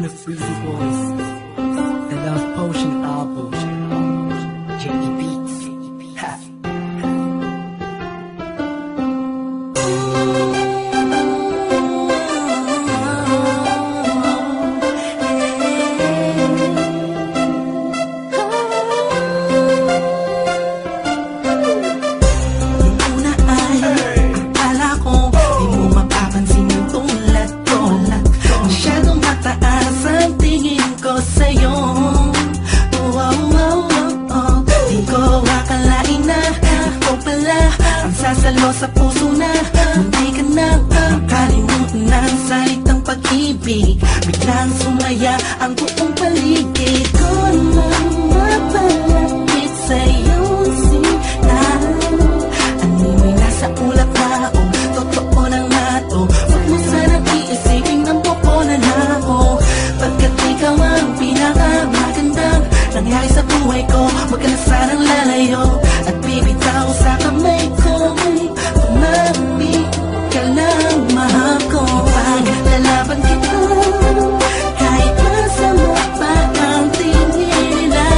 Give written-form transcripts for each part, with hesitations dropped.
the Breezy Boys, the Love Potion album, J.E. Beats. Ha. Sasalo sa puso na, hindi ka na makalimutan ng salitang pag-ibig. Biglang sumaya ang buong paligid ko nang mapalapit sa'yong sinan. Animoy nasa ulap na ako, totoo na nga to. Huwag mo sanang iisipin ng popona na ako, pagkat ikaw ang pinakamagandang nangyari sa buhay ko. Huwag ka na sanang lalayo at bibitaw sa kamay ko. Tumamig ka lang, mahal ko. Paglalaban kita kahit masama pa ang tingin nila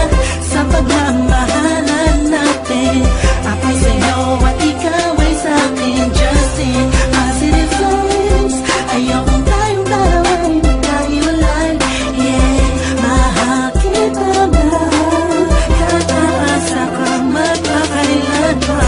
sa pagmamahalan natin. Ako'y sa'yo at ikaw ay sa'kin. Just in positive vibes, ayokong tayong dalawa'y magkahiwalay. Yeah, mahal kita, mahal. Kataasa ka magpakailan pa.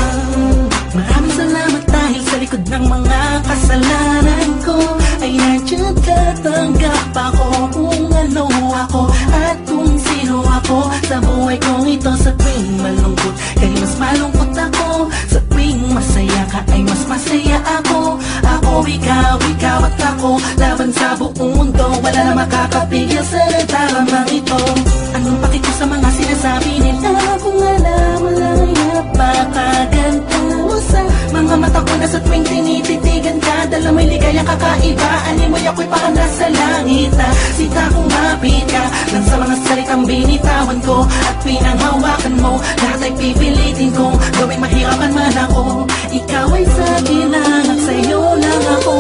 Maraming salamat dahil sa likod ng mga kasalanan ko ay nandiyan tatanggap ako kung ano ako at kung sino ako sa buhay kong ito. Sa tuwing malungkot kay mas malungkot ako, sa tuwing masaya ka ay mas masaya ako. Ako, ikaw at ako, laban sa buong mundo, wala na makakapigil sa talamang ito. Anong paki ko sa mga sinasabi nila kung alam mo lang ay napakaganda mo sa mga mata ko na sa tuwing tinititigan ka. Dala mo'y ligayang kakaiba, animoy ako'y parang nasa langit na sita kong mapit ka lang sa mga salitang binitawan ko at pinanghawakan mo. Lahat ay pipilitin kong gawing mahirapan man ako. Ikaw ay sa akin lang at sa'yo lang ako.